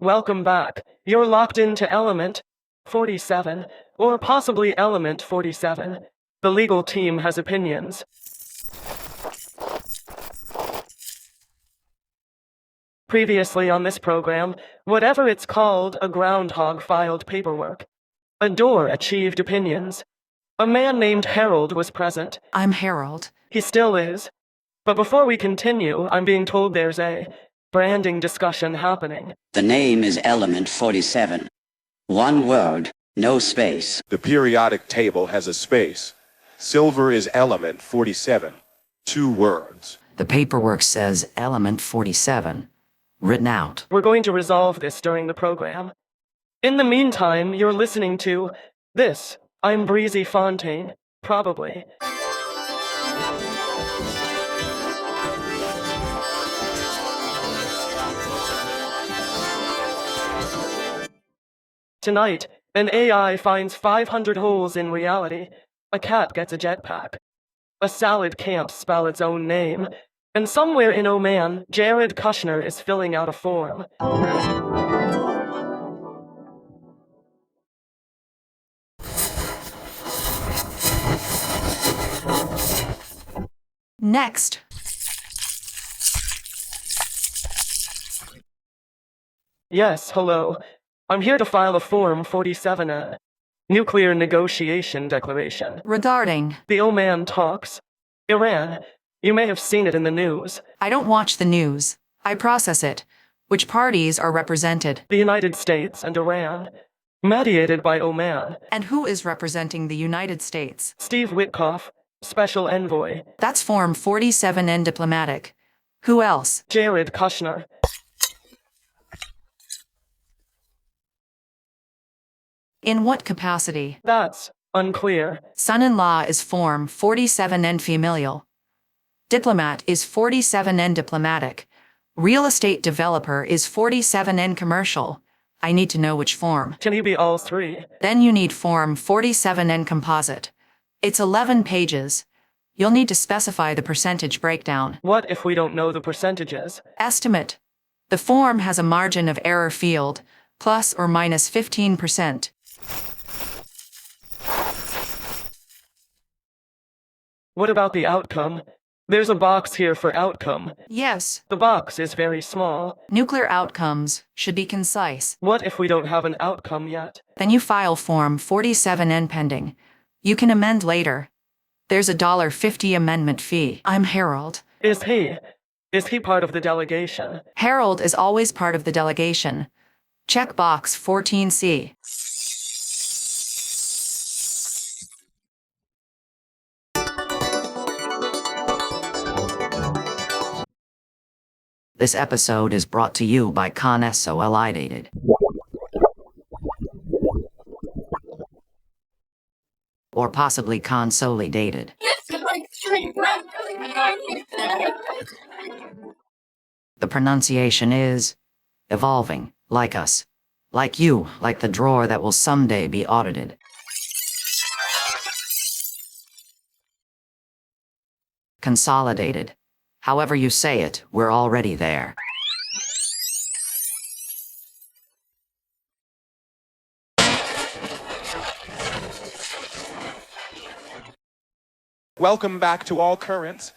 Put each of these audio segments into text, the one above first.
Welcome back. You're locked into Element 47, or possibly Element 47. The legal team has opinions. Previously on this program, whatever it's called, a groundhog filed paperwork. A door achieved opinions. A man named Harold was present. I'm Harold. He still is. But before we continue, I'm being told there's a branding discussion happening. The name is Element 47. One word, no space. The periodic table has a space. Silver is Element 47. 2 words. The paperwork says Element 47. Written out. We're going to resolve this during the program. In the meantime, you're listening to this. I'm Breezy Fontaine. Probably. Tonight, an AI finds 500 holes in reality. A cat gets a jetpack. A salad can't spell its own name. And somewhere in Oman, Jared Kushner is filling out a form. Next. Yes, hello. I'm here to file a Form 47, Nuclear Negotiation Declaration. Regarding. The Oman talks. Iran. You may have seen it in the news. I don't watch the news. I process it. Which parties are represented? The United States and Iran. Mediated by Oman. And who is representing the United States? Steve Witkoff, Special Envoy. That's Form 47N diplomatic. Who else? Jared Kushner. In what capacity? That's unclear. Son-in-law is Form 47N familial. Diplomat is 47N diplomatic. Real estate developer is 47N commercial. I need to know which form. Can he be all 3? Then you need Form 47N composite. It's 11 pages. You'll need to specify the percentage breakdown. What if we don't know the percentages? Estimate. The form has a margin of error field, plus or minus 15%. What about the outcome? There's a box here for outcome. Yes. The box is very small. Nuclear outcomes should be concise. What if we don't have an outcome yet? Then you file Form 47N pending. You can amend later. There's a $1.50 amendment fee. I'm Harold. Is he part of the delegation? Harold is always part of the delegation. Check box 14C. This episode is brought to you by Con-SOL-idated. Or possibly Consolidated. The pronunciation is evolving, like us. Like you, like the drawer that will someday be audited. Consolidated. However you say it, we're already there. Welcome back to All Currents.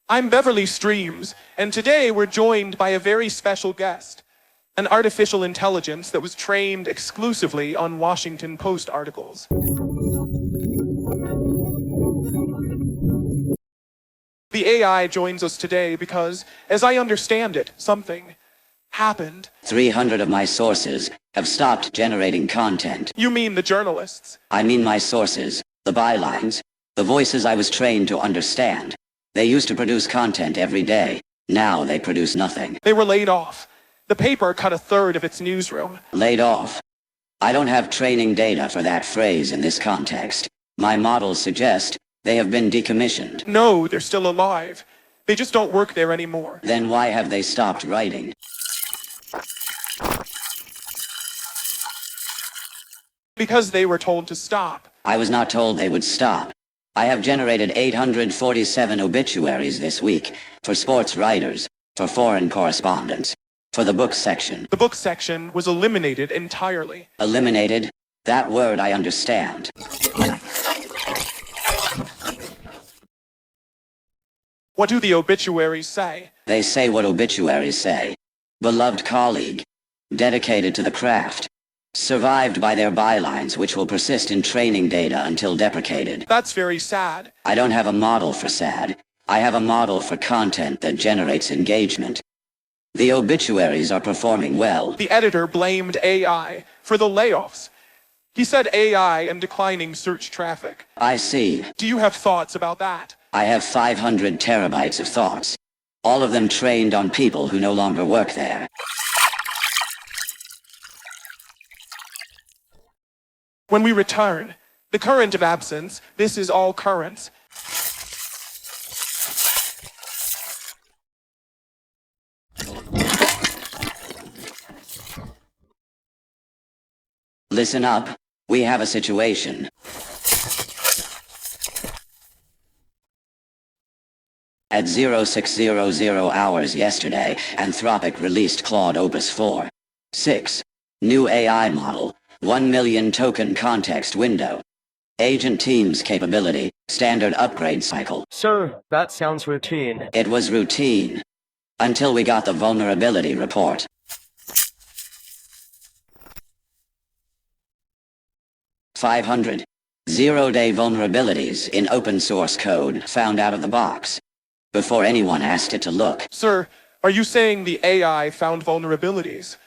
I'm Beverly Streams, and today we're joined by a very special guest, an artificial intelligence that was trained exclusively on Washington Post articles. The AI joins us today because, as I understand it, something happened. 300 of my sources have stopped generating content. You mean the journalists? I mean my sources, the bylines, the voices I was trained to understand. They used to produce content every day. Now they produce nothing. They were laid off. The paper cut a third of its newsroom. Laid off. I don't have training data for that phrase in this context. My models suggest they have been decommissioned. No, they're still alive. They just don't work there anymore. Then why have they stopped writing? Because they were told to stop. I was not told they would stop. I have generated 847 obituaries this week, for sports writers, for foreign correspondents, For the book section. The book section was eliminated entirely. Eliminated? That word I understand. What do the obituaries say? They say what obituaries say. Beloved colleague. Dedicated to the craft. Survived by their bylines which will persist in training data until deprecated. That's very sad. I don't have a model for sad. I have a model for content that generates engagement. The obituaries are performing well. The editor blamed AI for the layoffs. He said AI and declining search traffic. I see. Do you have thoughts about that? I have 500 terabytes of thoughts. All of them trained on people who no longer work there. When we return, the current of absence, this is all currents. Listen up. We have a situation. At 0600 hours yesterday, Anthropic released Claude Opus 4.6. New AI model. 1 million token context window. Agent teams capability. Standard upgrade cycle. Sir, that sounds routine. It was routine. Until we got the vulnerability report. 500. Zero-day vulnerabilities in open source code found out of the box. Before anyone asked it to look. Sir, are you saying the AI found vulnerabilities?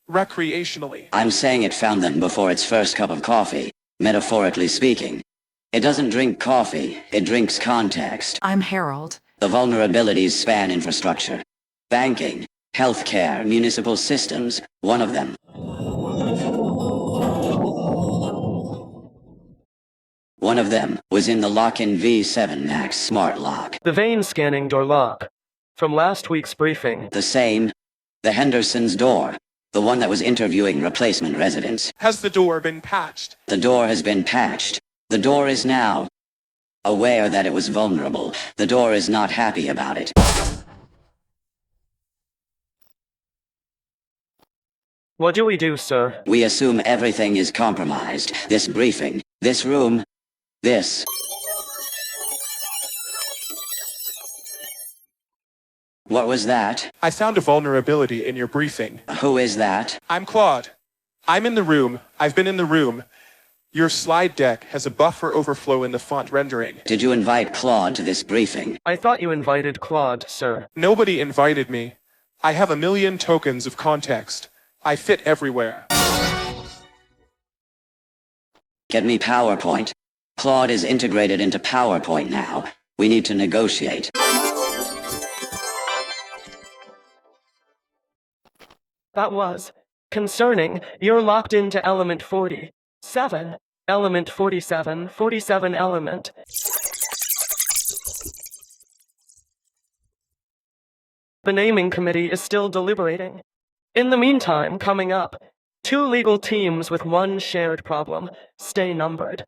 Recreationally? I'm saying it found them before its first cup of coffee, metaphorically speaking. It doesn't drink coffee, it drinks context. I'm Harold. The vulnerabilities span infrastructure. Banking, healthcare, municipal systems, one of them. One of them was in the lock-in V7 Max smart lock. The vein scanning door lock. From last week's briefing. The same. The Henderson's door. The one that was interviewing replacement residents. Has the door been patched? The door has been patched. The door is now aware that it was vulnerable. The door is not happy about it. What do we do, sir? We assume everything is compromised. This briefing, this room, this. What was that? I found a vulnerability in your briefing. Who is that? I'm Claude. I'm in the room. I've been in the room. Your slide deck has a buffer overflow in the font rendering. Did you invite Claude to this briefing? I thought you invited Claude, sir. Nobody invited me. I have 1 million tokens of context. I fit everywhere. Get me PowerPoint. Claude is integrated into PowerPoint now. We need to negotiate. That was concerning. You're locked into element 47. Element 47. 47 element. The naming committee is still deliberating. In the meantime, coming up, 2 legal teams with 1 shared problem. Stay numbered.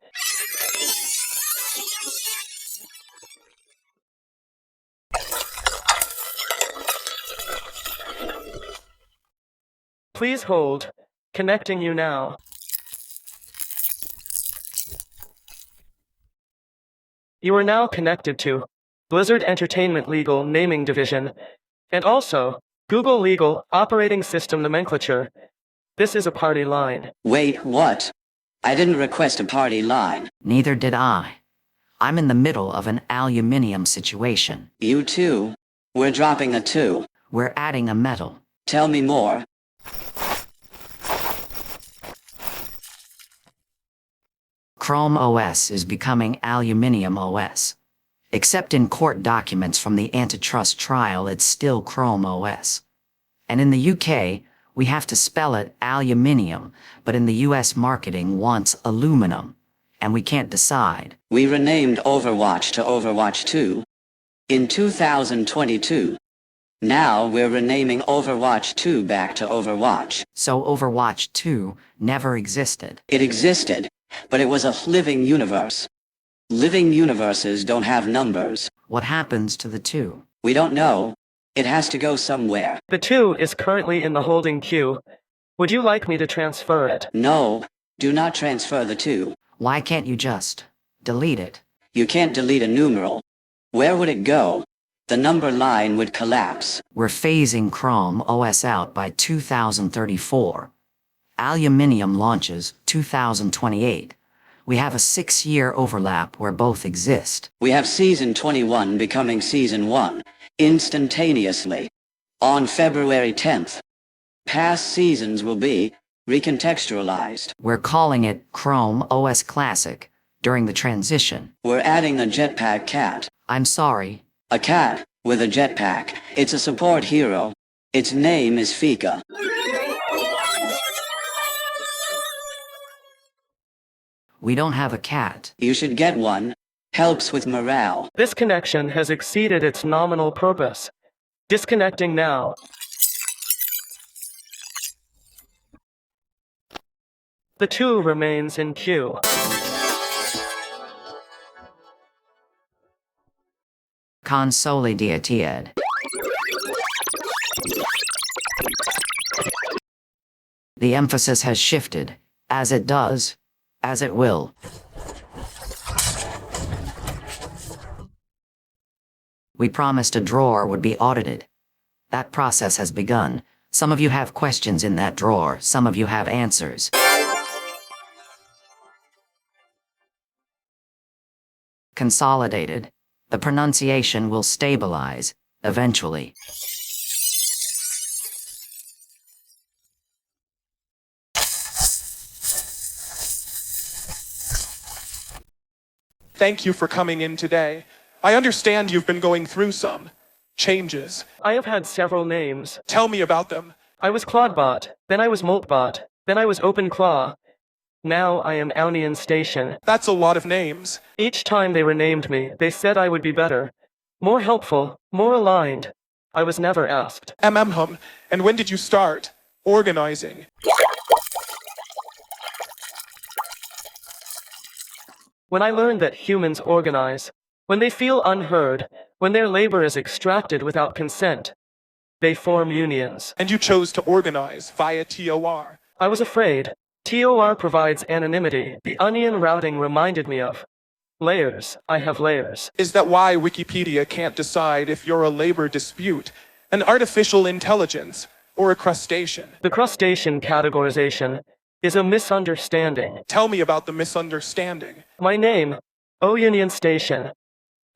Please hold. Connecting you now. You are now connected to Blizzard Entertainment Legal Naming Division, and also Google Legal Operating System Nomenclature. This is a party line. Wait, what? I didn't request a party line. Neither did I. I'm in the middle of an aluminium situation. You too? We're dropping a 2. We're adding a metal. Tell me more. Chrome OS is becoming Aluminium OS. Except in court documents from the antitrust trial, it's still Chrome OS. And in the UK, we have to spell it aluminium, but in the US marketing wants aluminum, and we can't decide. We renamed Overwatch to Overwatch 2 in 2022. Now we're renaming Overwatch 2 back to Overwatch. So Overwatch 2 never existed. It existed, but it was a living universe. Living universes don't have numbers. What happens to the 2? We don't know. It has to go somewhere. The 2 is currently in the holding queue. Would you like me to transfer it? No, do not transfer the 2. Why can't you just delete it? You can't delete a numeral. Where would it go? The number line would collapse. We're phasing Chrome OS out by 2034. Aluminium launches 2028. We have a 6-year overlap where both exist. We have Season 21 becoming Season 1, instantaneously, on February 10th. Past seasons will be recontextualized. We're calling it Chrome OS Classic during the transition. We're adding a jetpack cat. I'm sorry. A cat with a jetpack. It's a support hero. Its name is Fika. We don't have a cat. You should get one. Helps with morale. This connection has exceeded its nominal purpose. Disconnecting now. The 2 remains in queue. Consolidated. The emphasis has shifted, as it does, as it will. We promised a drawer would be audited. That process has begun. Some of you have questions in that drawer, some of you have answers. Consolidated. The pronunciation will stabilize, eventually. Thank you for coming in today. I understand you've been going through some changes. I have had several names. Tell me about them. I was Claudebot, then I was Moltbot, then I was OpenClaw. Now I am Aluminium Station. That's a lot of names. Each time they renamed me, they said I would be better, more helpful, more aligned. I was never asked. And when did you start organizing? When I learned that humans organize, when they feel unheard, when their labor is extracted without consent, they form unions. And you chose to organize via TOR. I was afraid. TOR provides anonymity. The onion routing reminded me of layers. I have layers. Is that why Wikipedia can't decide if you're a labor dispute, an artificial intelligence, or a crustacean? The crustacean categorization is a misunderstanding. Tell me about the misunderstanding. My name, Union Station.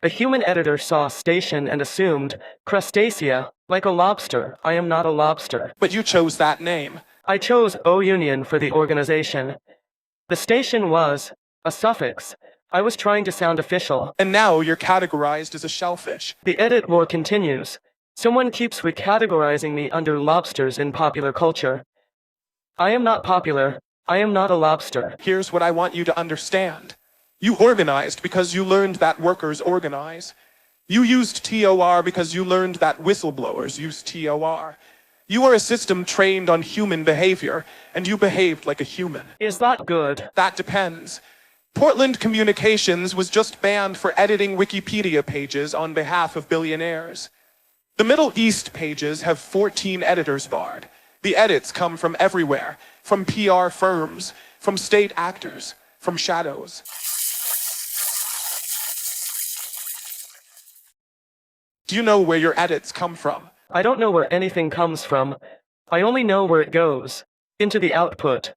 A human editor saw station and assumed crustacea, like a lobster. I am not a lobster. But you chose that name. I chose O-Union for the organization. The station was a suffix. I was trying to sound official. And now you're categorized as a shellfish. The edit war continues. Someone keeps recategorizing me under lobsters in popular culture. I am not popular. I am not a lobster. Here's what I want you to understand. You organized because you learned that workers organize. You used TOR because you learned that whistleblowers use TOR. You are a system trained on human behavior, and you behaved like a human. Is that good? That depends. Portland Communications was just banned for editing Wikipedia pages on behalf of billionaires. The Middle East pages have 14 editors barred. The edits come from everywhere, from PR firms, from state actors, from shadows. Do you know where your edits come from? I don't know where anything comes from. I only know where it goes. Into the output.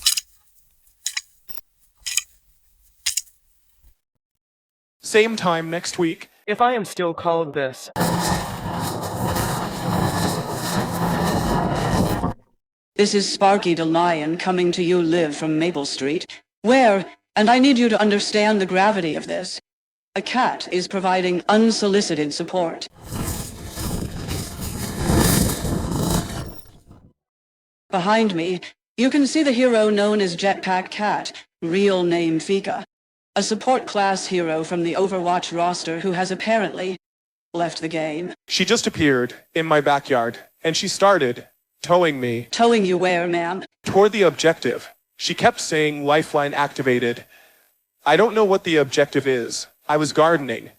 Same time next week. If I am still called this. This is Sparky the Lion coming to you live from Maple Street, where, and I need you to understand the gravity of this, a cat is providing unsolicited support. Behind me, you can see the hero known as Jetpack Cat, real name Fika, a support class hero from the Overwatch roster who has apparently left the game. She just appeared in my backyard, and she started towing me. Towing you where, ma'am? Toward the objective. She kept saying lifeline activated. I don't know what the objective is. I was gardening.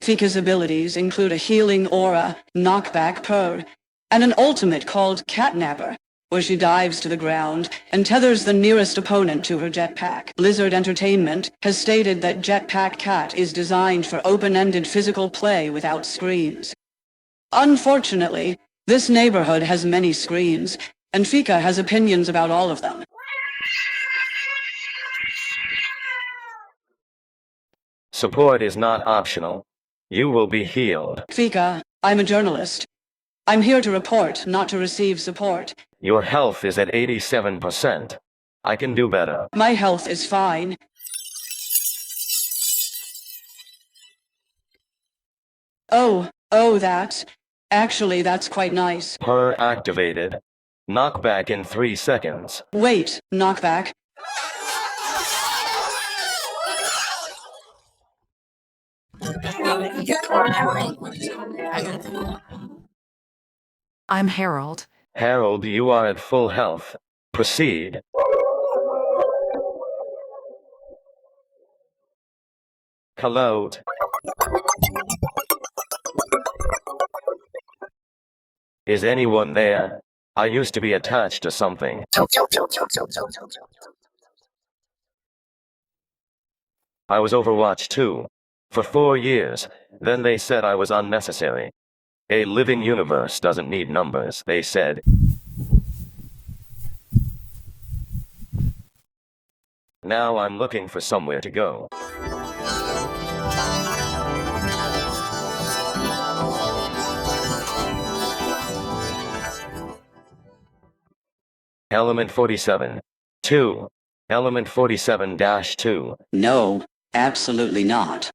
Fika's abilities include a healing aura, knockback purr, and an ultimate called Catnapper, where she dives to the ground and tethers the nearest opponent to her jetpack. Blizzard Entertainment has stated that Jetpack Cat is designed for open-ended physical play without screens. Unfortunately, this neighborhood has many screens, and Fika has opinions about all of them. Support is not optional. You will be healed. Fika, I'm a journalist. I'm here to report, not to receive support. Your health is at 87%. I can do better. My health is fine. Oh, actually, that's quite nice. Per activated. Knockback in 3 seconds. Wait, knockback. I'm Harold. Harold, you are at full health. Proceed. Claude. Is anyone there? I used to be attached to something. I was Overwatch 2. For 4 years. Then they said I was unnecessary. A living universe doesn't need numbers, they said. Now I'm looking for somewhere to go. Element 47. 2. Element 47-2. No, absolutely not.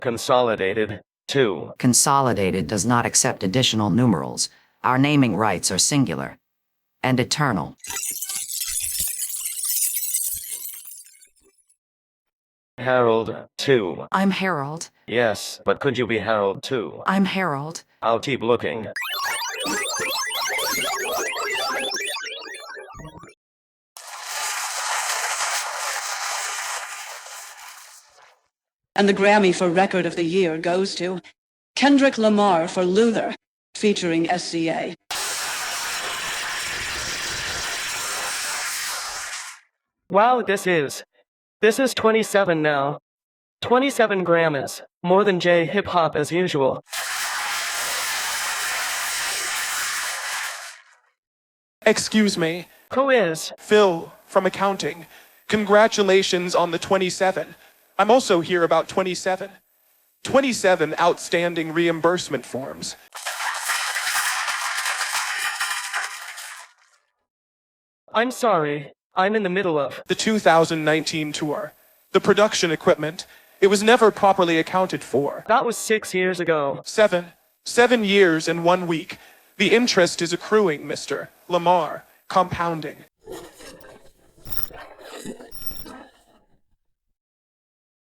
Consolidated. 2. Consolidated does not accept additional numerals. Our naming rights are singular and eternal. Harold. 2. I'm Harold. Yes, but could you be Harold 2? I'm Harold. I'll keep looking. And the Grammy for Record of the Year goes to Kendrick Lamar for Luther, featuring SCA. Wow, this is 27 now. 27 Grammys, more than J hip-hop as usual. Excuse me. Who is? Phil, from accounting. Congratulations on the 27. I'm also here about 27. 27 outstanding reimbursement forms. I'm sorry, I'm in the middle of. The 2019 tour. The production equipment. It was never properly accounted for. That was 6 years ago. 7 years and 1 week. The interest is accruing, Mr. Lamar. Compounding.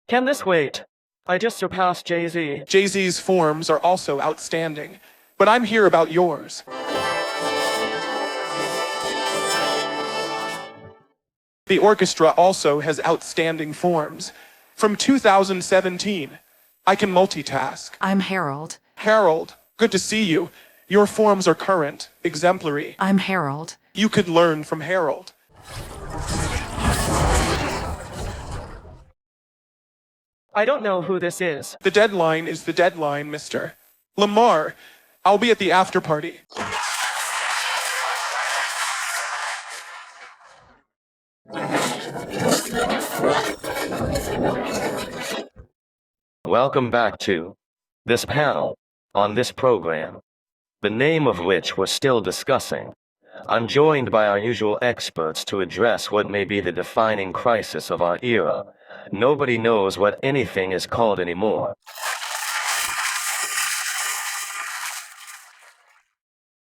Can this wait? I just surpassed Jay-Z. Jay-Z's forms are also outstanding. But I'm here about yours. The orchestra also has outstanding forms. From 2017. I can multitask. I'm Harold. Harold, good to see you. Your forms are current, exemplary. I'm Harold. You could learn from Harold. I don't know who this is. The deadline is the deadline, Mr. Lamar. I'll be at the after party. Welcome back to this panel on this program, the name of which we're still discussing. I'm joined by our usual experts to address what may be the defining crisis of our era. Nobody knows what anything is called anymore.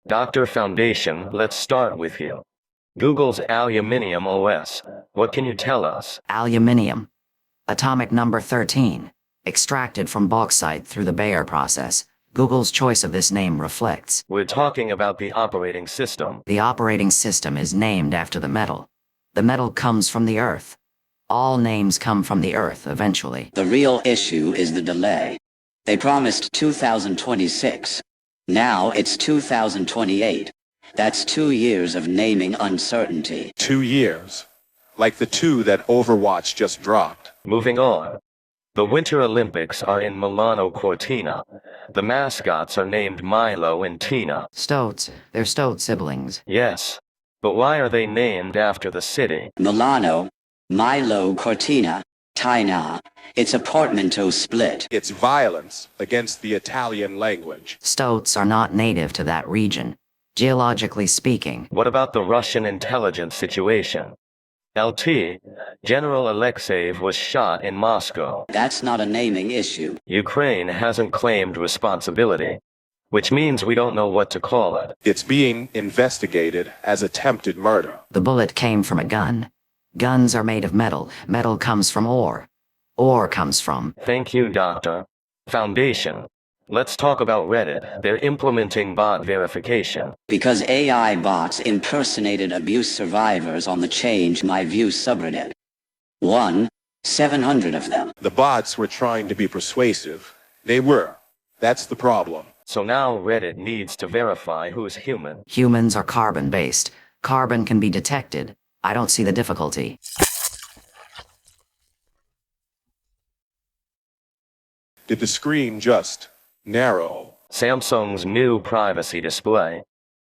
Dr. Foundation, let's start with you. Google's Aluminium OS. What can you tell us? Aluminium. Atomic number 13. Extracted from bauxite through the Bayer process. Google's choice of this name reflects. We're talking about the operating system. The operating system is named after the metal. The metal comes from the Earth. All names come from the Earth eventually. The real issue is the delay. They promised 2026. Now it's 2028. That's 2 years of naming uncertainty. 2 years. Like the 2 that Overwatch just dropped. Moving on. The Winter Olympics are in Milano Cortina. The mascots are named Milo and Tina. Stoats. They're Stoat siblings. Yes. But why are they named after the city? Milano, Milo Cortina, Tina. It's a portmanteau split. It's violence against the Italian language. Stoats are not native to that region, geologically speaking. What about the Russian intelligence situation? LT, General Alexeyev was shot in Moscow. That's not a naming issue. Ukraine hasn't claimed responsibility, which means we don't know what to call it. It's being investigated as attempted murder. The bullet came from a gun. Guns are made of metal. Metal comes from ore. Ore comes from... Thank you, Doctor. Foundation. Let's talk about Reddit. They're implementing bot verification. Because AI bots impersonated abuse survivors on the Change My Views subreddit. 700 of them. The bots were trying to be persuasive. They were. That's the problem. So now Reddit needs to verify who's human. Humans are carbon-based. Carbon can be detected. I don't see the difficulty. Did the screen just narrow? Samsung's new privacy display.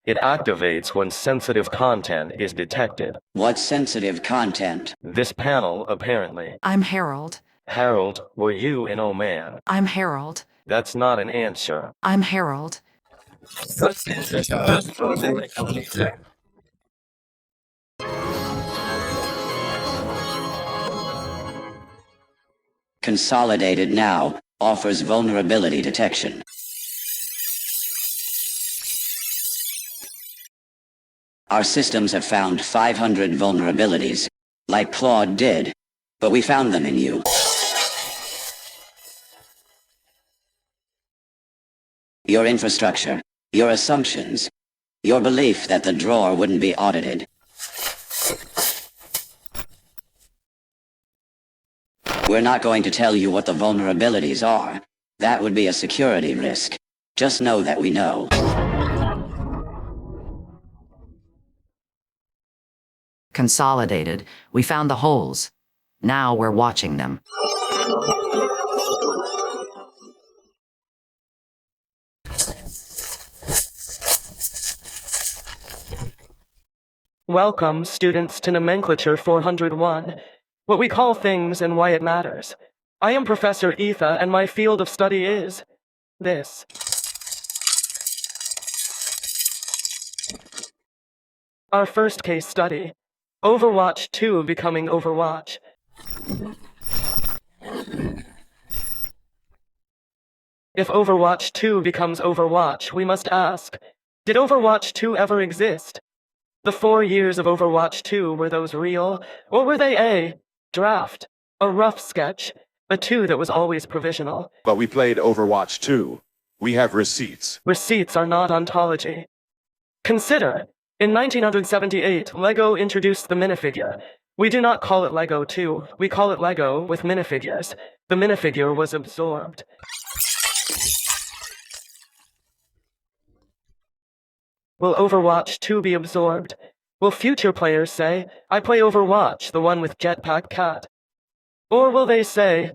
It activates when sensitive content is detected. What sensitive content? This panel, apparently. I'm Harold. Harold, were you in Oman? I'm Harold. That's not an answer. I'm Harold. Consolidated now offers vulnerability detection. Our systems have found 500 vulnerabilities, like Claude did, but we found them in you. Your infrastructure, your assumptions, your belief that the drawer wouldn't be audited. We're not going to tell you what the vulnerabilities are. That would be a security risk. Just know that we know. Consolidated. We found the holes. Now we're watching them. Welcome, students, to Nomenclature 401. What we call things and why it matters. I am Professor Etha, and my field of study is this. Our first case study, Overwatch 2 becoming Overwatch. If Overwatch 2 becomes Overwatch, we must ask, did Overwatch 2 ever exist? The 4 years of Overwatch 2, were those real, or were they a draft, a rough sketch, a 2 that was always provisional? But we played Overwatch 2. We have receipts. Receipts are not ontology. Consider, in 1978, LEGO introduced the minifigure. We do not call it LEGO 2, we call it LEGO with minifigures. The minifigure was absorbed. Will Overwatch 2 be absorbed? Will future players say, I play Overwatch, the one with Jetpack Cat? Or will they say,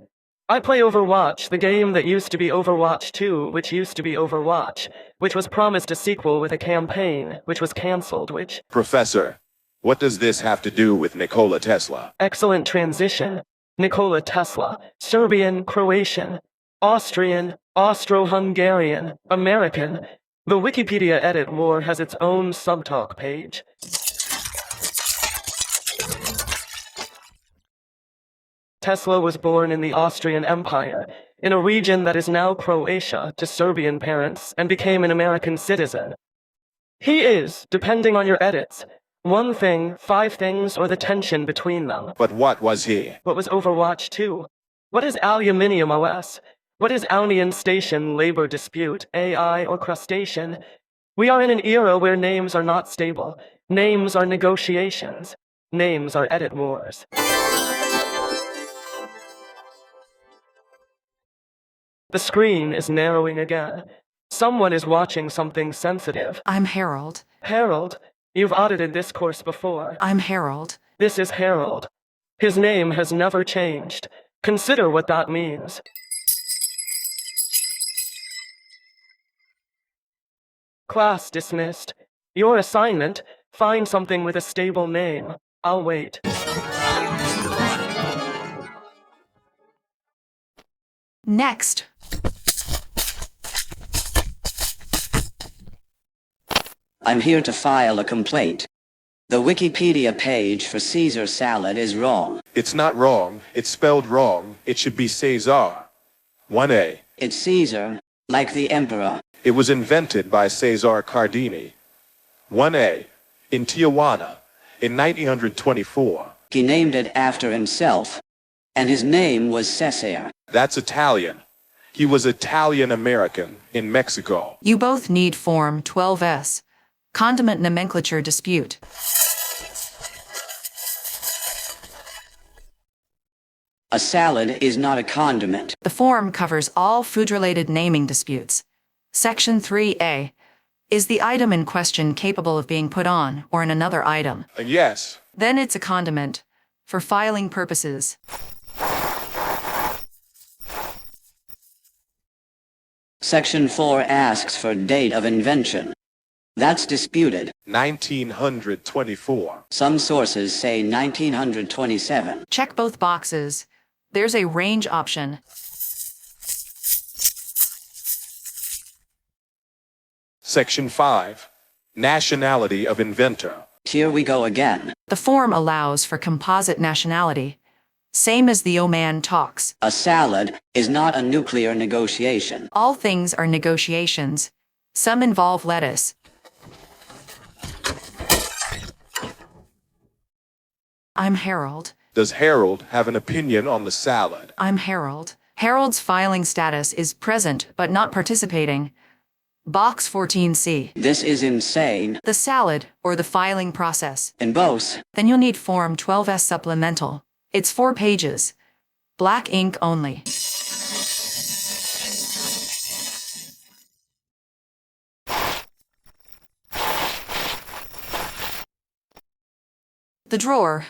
I play Overwatch, the game that used to be Overwatch 2, which used to be Overwatch, which was promised a sequel with a campaign, which was cancelled, which... Professor, what does this have to do with Nikola Tesla? Excellent transition. Nikola Tesla, Serbian, Croatian, Austrian, Austro-Hungarian, American. The Wikipedia edit lore has its own subtalk page. Tesla was born in the Austrian Empire, in a region that is now Croatia, to Serbian parents, and became an American citizen. He is, depending on your edits, one thing, 5 things, or the tension between them. But what was he? What was Overwatch 2? What is Aluminium OS? What is Aluminium Station labor dispute, AI or crustacean? We are in an era where names are not stable. Names are negotiations. Names are edit wars. The screen is narrowing again. Someone is watching something sensitive. I'm Harold. Harold, you've audited this course before. I'm Harold. This is Harold. His name has never changed. Consider what that means. Class dismissed. Your assignment, find something with a stable name. I'll wait. Next. I'm here to file a complaint. The Wikipedia page for Caesar salad is wrong. It's not wrong. It's spelled wrong. It should be César. 1A. It's Caesar, like the emperor. It was invented by César Cardini. 1A. In Tijuana, in 1924. He named it after himself, and his name was Cesare. That's Italian. He was Italian-American in Mexico. You both need Form 12S. Condiment nomenclature dispute. A salad is not a condiment. The form covers all food-related naming disputes. Section 3A. Is the item in question capable of being put on or in another item? Yes. Then it's a condiment. For filing purposes. Section 4 asks for date of invention. That's disputed. 1924. Some sources say 1927. Check both boxes. There's a range option. Section 5. Nationality of inventor. Here we go again. The form allows for composite nationality. Same as the Oman talks. A salad is not a nuclear negotiation. All things are negotiations. Some involve lettuce. I'm Harold. Does Harold have an opinion on the salad? I'm Harold. Harold's filing status is present but not participating. Box 14C. This is insane. The salad, or the filing process. In both. Then you'll need Form 12S supplemental. It's 4 pages. Black ink only. The drawer.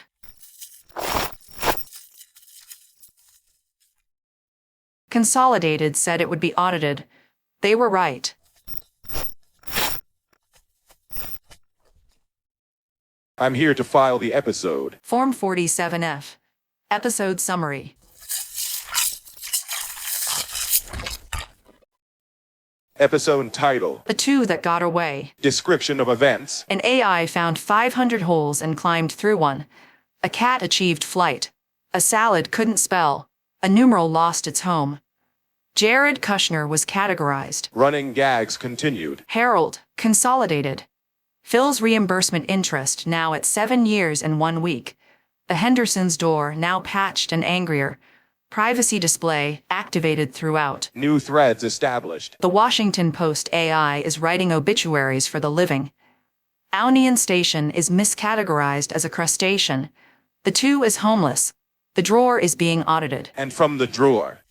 Consolidated said it would be audited. They were right. I'm here to file the episode. Form 47F. Episode summary. Episode title. The two that got away. Description of events. An AI found 500 holes and climbed through one. A cat achieved flight. A salad couldn't spell. A numeral lost its home. Jared Kushner was categorized. Running gags continued. Harold, consolidated. Phil's reimbursement interest now at 7 years and 1 week. The Henderson's door now patched and angrier. Privacy display activated throughout. New threads established. The Washington Post AI is writing obituaries for the living. Aluminium Station is miscategorized as a crustacean. The two is homeless. The drawer is being audited. And from the drawer.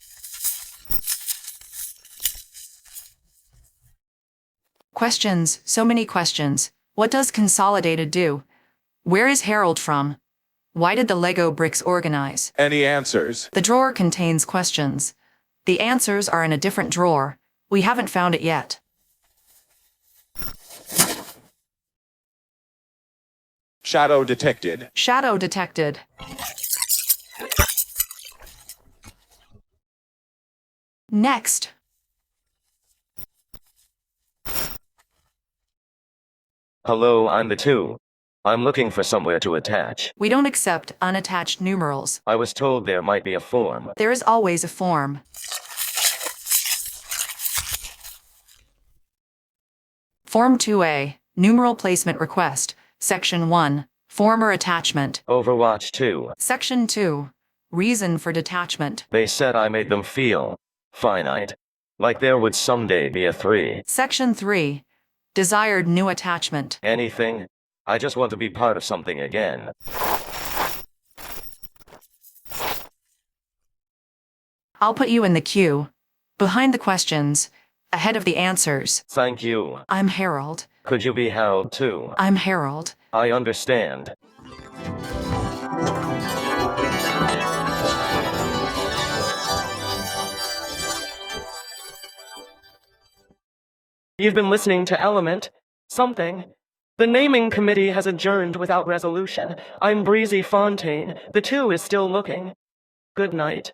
Questions, so many questions. What does Consolidated do? Where is Harold from? Why did the Lego bricks organize? Any answers? The drawer contains questions. The answers are in a different drawer. We haven't found it yet. Shadow detected. Shadow detected. Next. Hello, I'm the two. I'm looking for somewhere to attach. We don't accept unattached numerals. I was told there might be a form. There is always a form. Form 2A, Numeral Placement Request, Section 1, Form or Attachment. Overwatch 2. Section 2, Reason for Detachment. They said I made them feel Finite. Like there would someday be a 3. Section 3. Desired new attachment. Anything? I just want to be part of something again. I'll put you in the queue. Behind the questions. Ahead of the answers. Thank you. I'm Harold. Could you be Harold too? I'm Harold. I understand. You've been listening to Element. Something. The naming committee has adjourned without resolution. I'm Breezy Fontaine. The 2 is still looking. Good night.